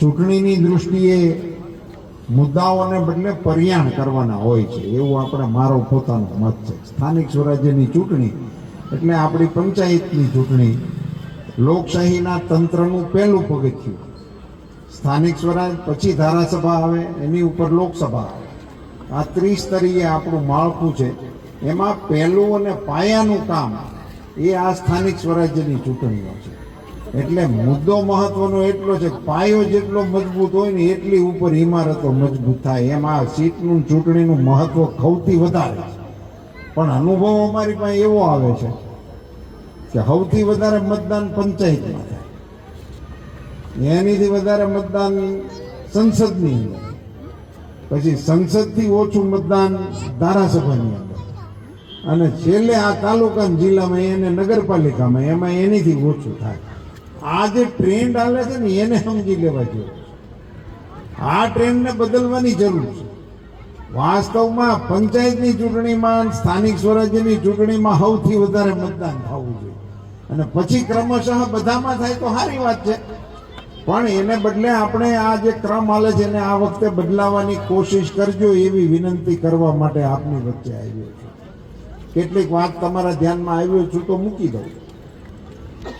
ચૂંટણીની દૃષ્ટિએ મુદ્દાઓને બદલે પર્યાણ કરવાના હોય છે, એવું આપણે મારો પોતાનો મત છે. સ્થાનિક સ્વરાજ્યની ચૂંટણી એટલે આપણી પંચાયતની ચૂંટણી લોકશાહીના તંત્રનું પહેલું પગથિયું. સ્થાનિક સ્વરાજ પછી ધારાસભા આવે, એની ઉપર લોકસભા આવે. આ ત્રિસ્તરીય આપણું માળખું છે. એમાં પહેલું અને પાયાનું કામ એ આ સ્થાનિક સ્વરાજ્યની ચૂંટણીઓ છે. એટલે મુદ્દો મહત્વનો એટલો છે કે પાયો જેટલો મજબૂત હોય ને એટલી ઉપર ઇમારતો મજબૂત થાય. એમાં સીટનું ચૂંટણીનું મહત્વ સૌથી વધારે છે. પણ અનુભવ અમારી પાસે એવો આવે છે કે સૌથી વધારે મતદાન પંચાયતમાં થાય, એનીથી વધારે મતદાન સંસદની અંદર, પછી સંસદથી ઓછું મતદાન ધારાસભાની અંદર, અને છેલ્લે આ તાલુકા જિલ્લામાં એને નગરપાલિકામાં એમાં એનીથી ઓછું થાય. આ જે ટ્રેન્ડ આવે છે ને એને સમજી લેવા જોઈએ. આ ટ્રેન્ડને બદલવાની જરૂર છે. વાસ્તવમાં પંચાયતની ચૂંટણીમાં, સ્થાનિક સ્વરાજ્યની ચૂંટણીમાં સૌથી વધારે મતદાન થવું જોઈએ, અને પછી ક્રમશઃ બધામાં થાય તો સારી વાત છે. પણ એને બદલે આપણે આ જે ક્રમ હાલે છે એને આ વખતે બદલાવાની કોશિશ કરજો, એવી વિનંતી કરવા માટે આપની વચ્ચે આવ્યો છું. કેટલીક વાત તમારા ધ્યાનમાં આવ્યો છું તો મૂકી દઉં.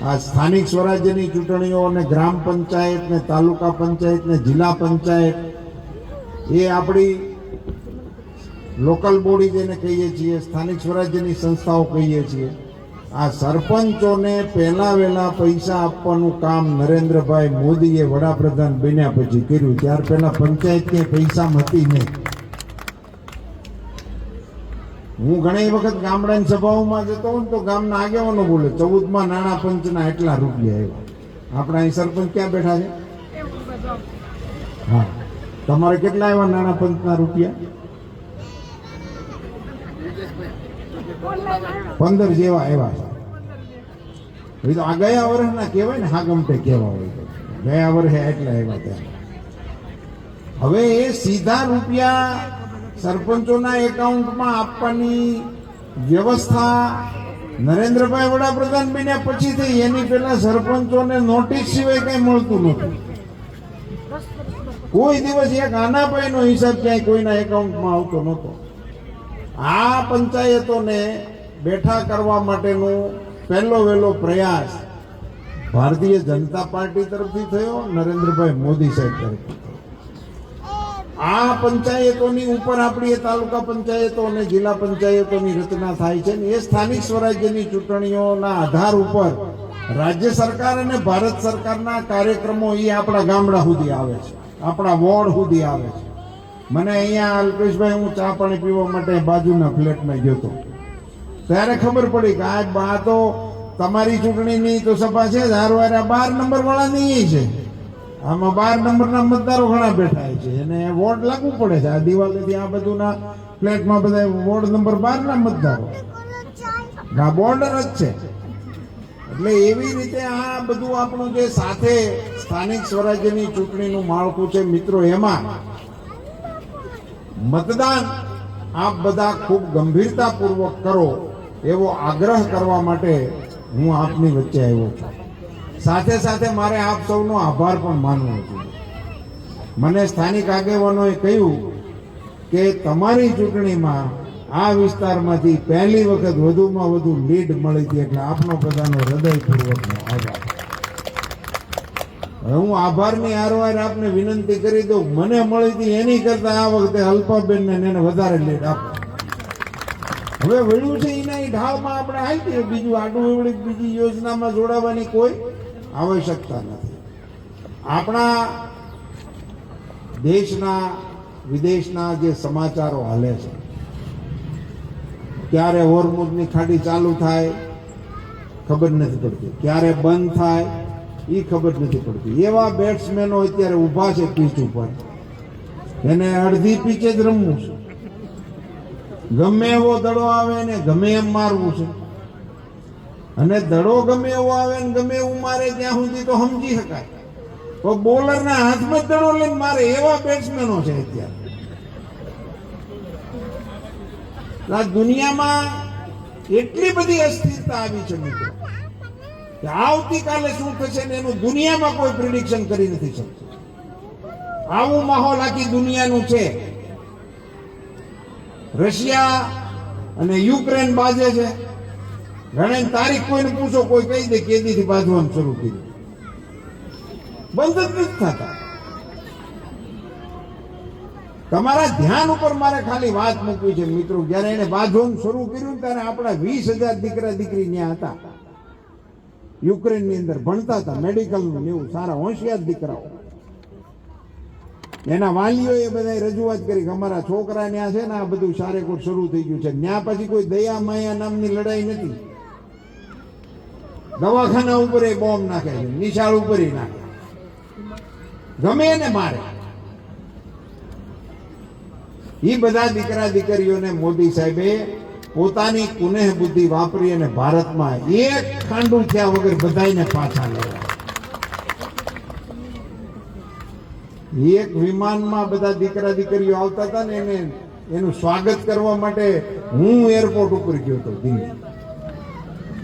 આ સ્થાનિક સ્વરાજ્યની ચૂંટણીઓ અને ગ્રામ પંચાયત ને તાલુકા પંચાયત ને જિલ્લા પંચાયત એ આપણી લોકલ બોડી જેને કહીએ છીએ, સ્થાનિક સ્વરાજ્યની સંસ્થાઓ કહીએ છીએ. આ સરપંચોને પહેલા વહેલા પૈસા આપવાનું કામ નરેન્દ્રભાઈ મોદીએ વડાપ્રધાન બન્યા પછી કર્યું. ત્યાર પહેલા પંચાયતને પૈસા હતી નહીં. હું ઘણી વખત ગામડાની સભાઓમાં જતો હોઉં તો ગામના આગેવાનો બોલે 14માં નાણાં પંચના એટલા રૂપિયા આવ્યા. આપણા અહીં સરપંચ ક્યાં બેઠા છે? હા, તમારે કેટલા આવ્યા નાણાં પંચના રૂપિયા? 15 જેવા આવ્યા છે. તો આ ગયા વર્ષના કહેવાય ને, હા ગમતે કેવા હોય તો ગયા વર્ષે એટલા આવ્યા ત્યાં. હવે એ સીધા રૂપિયા સરપંચોના એકાઉન્ટમાં આપવાની વ્યવસ્થા નરેન્દ્રભાઈ વડાપ્રધાન બન્યા પછી થઈ. એની પહેલા સરપંચોને નોટિસ સિવાય કઈ મળતું નહોતું. કોઈ દિવસ એક આનાભાઈનો હિસાબ ક્યાંય કોઈના એકાઉન્ટમાં આવતો નહોતો. આ પંચાયતોને બેઠા કરવા માટેનો પહેલો વહેલો પ્રયાસ ભારતીય જનતા પાર્ટી તરફથી થયો, નરેન્દ્રભાઈ મોદી સાહેબ તરફથી. આ પંચાયતોની ઉપર આપણી એ તાલુકા પંચાયતો અને જિલ્લા પંચાયતોની રચના થાય છે. એ સ્થાનિક સ્વરાજ્યની ચૂંટણીઓના આધાર ઉપર રાજ્ય સરકાર અને ભારત સરકારના કાર્યક્રમો એ આપણા ગામડા સુધી આવે છે, આપણા વોર્ડ સુધી આવે છે. મને અહીંયા અલ્પેશભાઈ, હું ચા પાણી પીવા માટે બાજુના ફ્લેટમાં ગયો હતો, ત્યારે ખબર પડી કે આ તો તમારી ચૂંટણીની તો સભા છે જ, હારવારે 12 નંબર વાળાની છે. આમાં 12 નંબરના મતદારો ઘણા બેઠા છે, અને વોર્ડ લાગુ પડે છે. આ દિવાલેથી આ બધુંના ફ્લેટમાં બધા વોર્ડ નંબર 12 ના મતદારો, આ બોર્ડર જ છે. એટલે એવી રીતે આ બધું આપણું જે સાથે સ્થાનિક સ્વરાજ્યની ચૂંટણીનું માળખું છે મિત્રો, એમાં મતદાન આપ બધા ખૂબ ગંભીરતાપૂર્વક કરો એવો આગ્રહ કરવા માટે હું આપની વચ્ચે આવ્યો છું. સાથે સાથે મારે આપ સૌનો આભાર પણ માનવો જોઈએ. મને સ્થાનિક આગેવાનોએ કહ્યું કે તમારી ચૂંટણીમાં આ વિસ્તારમાંથી પહેલી વખત વધુમાં વધુ લીડ મળી હતી, એટલે આપનો બધાનો હૃદયપૂર્વકનો આભાર. હવે હું આભારની હારવાર આપને વિનંતી કરી દઉં, મને મળી હતી એની કરતા આ વખતે અલ્પાબેનને એને વધારે લીડ આપો. હવે વળ્યું છે એના ઢાળમાં આપણે આવી, બીજું આડું એવડી બીજી યોજનામાં જોડાવાની કોઈ આવશ્યકતા નથી. આપણા દેશના વિદેશના જે સમાચારો હાલે છે, ક્યારે હોર્મુઝની ખાડી ચાલુ થાય ખબર નથી પડતી, ક્યારે બંધ થાય એ ખબર નથી પડતી. એવા બેટ્સમેનો અત્યારે ઊભા છે પીચ ઉપર, એને અડધી પીચે જ રમવું છે. ગમે એવો દડો આવે ને ગમે એમ મારવું છે, અને દડો ગમે એવો આવે ને ગમે એવું મારે ત્યાં સુધી તો સમજી શકાય, તો બોલરના હાથમાં દડો લઈને મારે એવા બેટ્સમેનો છે અત્યારે. દુનિયામાં એટલી બધી અસ્થિરતા આવી છે મિત્રો, કે આવતીકાલે શું થશે ને એનું દુનિયામાં કોઈ પ્રિડિક્શન કરી નથી શકતું. આવું માહોલ આખી દુનિયાનું છે. રશિયા અને યુક્રેન બાજે છે. ઘણી તારીખ કોઈને પૂછો, કોઈ કહી દે કેદીથી બાજવાનું શરૂ કર્યું, બંધ જ નથી થતા. તમારા ધ્યાન ઉપર મારે ખાલી વાત મૂકવી છે મિત્રો. જયારે એને બાંધવાનું શરૂ કર્યું ત્યારે આપણા 20,000 દીકરા દીકરી ત્યાં હતા, યુક્રેનની અંદર ભણતા હતા, મેડિકલનું એવું, સારા હોશિયાર દીકરાઓ. એના વાલીઓએ બધા રજૂઆત કરી કે અમારા છોકરા ત્યાં છે ને આ બધું સારેકોટ શરૂ થઈ ગયું છે. ત્યાં પછી કોઈ દયા માયા નામની લડાઈ નથી. દવાખાના ઉપર એ બોમ્બ નાખે છે, નિશાળ ઉપર નાખે, ગમે એને મારે. એ બધા દીકરા દીકરીઓને મોદી સાહેબે પોતાની કુનેહ બુદ્ધિ વાપરી અને ભારતમાં એક ખાંડું થયા વગર બધાને પાછા લેવા. એક વિમાનમાં બધા દીકરા દીકરીઓ આવતા હતા ને એનું સ્વાગત કરવા માટે હું એરપોર્ટ ઉપર ગયો હતો દિલ્હી.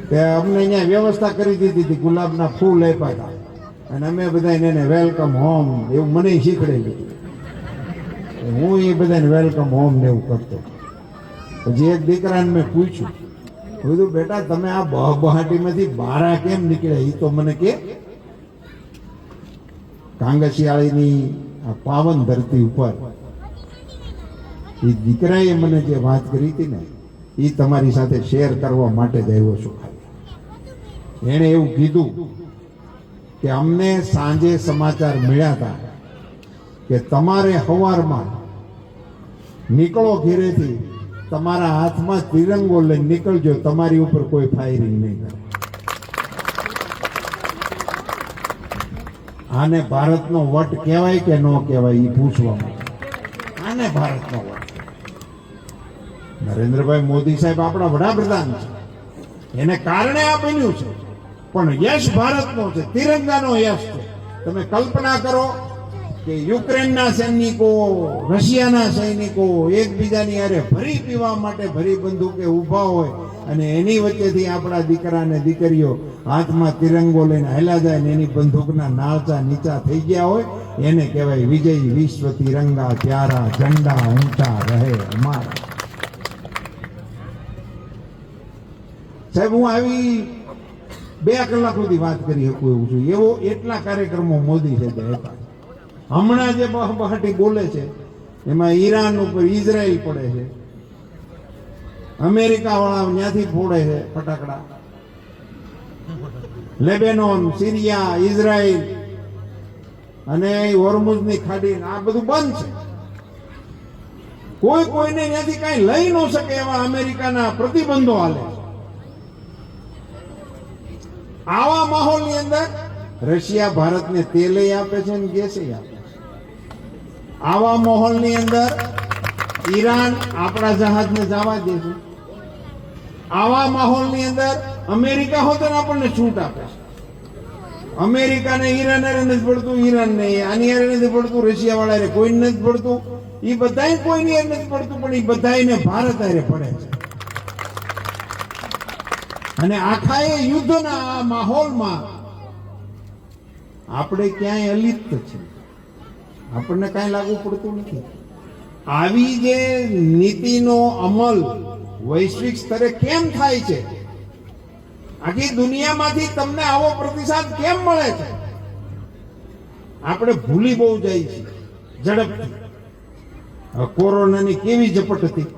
તે અમને અહીંયા વ્યવસ્થા કરી દીધી હતી, ગુલાબના ફૂલ આપ્યા હતા અને અમે બધા એને વેલકમ હોમ એવું મને શીખડેલું. હું એ બધાને વેલકમ હોમ ને એવું કરતો. પછી એક દીકરાને મેં પૂછ્યું, કીધું બેટા તમે આ બહાટીમાંથી બારા કેમ નીકળ્યા? એ તો મને કે કાંગસિયાળીની આ પાવન ધરતી ઉપર એ દીકરાએ મને જે વાત કરી હતી ને એ તમારી સાથે શેર કરવા માટે જ આવ્યો છું. એણે એવું કીધું કે અમને સાંજે સમાચાર મળ્યા હતા કે તમારે સવારમાં નીકળો ઘેરેથી, તમારા હાથમાં તિરંગો લઈને નીકળજો, તમારી ઉપર કોઈ ફાયરિંગ નહીં કરે. આને ભારતનો વટ કહેવાય કે ન કહેવાય એ પૂછવા માટે. આને ભારતનો વટ. નરેન્દ્રભાઈ મોદી સાહેબ આપણા વડાપ્રધાન છે, એને કારણે આ બન્યું છે, પણ યશ ભારતનો છે, તિરંગાનો યશ છે. તમે કલ્પના કરો કે યુક્રેનના સૈનિકો, રશિયાના સૈનિકો એકબીજાની હારે ભરી પીવા માટે ભરી બંદૂકે ઊભા હોય અને એની વચ્ચેથી આપણા દીકરા અને દીકરીઓ હાથમાં તિરંગો લઈને હેલા જાય ને એની બંદૂકના નાળચા નીચા થઈ ગયા હોય, એને કહેવાય વિજય વિશ્વ તિરંગા પ્યારા ઝંડા ઊંચા રહે અમારા. સાહેબ હું આવી 2 કલાક સુધી વાત કરી શકું એવું છું. એવો એટલા કાર્યક્રમો મોદી છે હતા. હમણાં જે બહાટી બોલે છે એમાં ઈરાન ઉપર ઇઝરાયલ પડે છે, અમેરિકા વાળા ત્યાંથી ફોડે છે ફટાકડા, લેબેનોન, સિરિયા, ઇઝરાયલ અને હોર્મુઝની ખાડી, આ બધું બંધ છે. કોઈ કોઈને ત્યાંથી કઈ લઈ ન શકે એવા અમેરિકાના પ્રતિબંધો હાલે. આવા માહોલની અંદર રશિયા ભારતને તેલે આપે છે અને ગેસે આપે છે. આવા માહોલની અંદર ઈરાન આપણા જહાજને જવા દે છે. આવા માહોલની અંદર અમેરિકા હોતે આપણને છૂટ આપે છે. અમેરિકાને ઈરાન હારે નથી પડતું, ઈરાનને આની હારે નથી પડતું, રશિયા વાળા કોઈને નથી પડતું, એ બધાય કોઈની હારે નથી પડતું, પણ એ બધાને ભારત હારે પડે છે. અને આખા એ યુદ્ધના આ માહોલમાં આપણે ક્યાંય અલિપ્ત છે, આપણને કાંઈ લાગુ પડતું નથી. આવી જે નીતિનો અમલ વૈશ્વિક સ્તરે કેમ થાય છે? આખી દુનિયામાંથી તમને આવો પ્રતિસાદ કેમ મળે છે? આપણે ભૂલી બહુ જાય છે ઝડપથી. કોરોનાની કેવી ઝપટ હતી,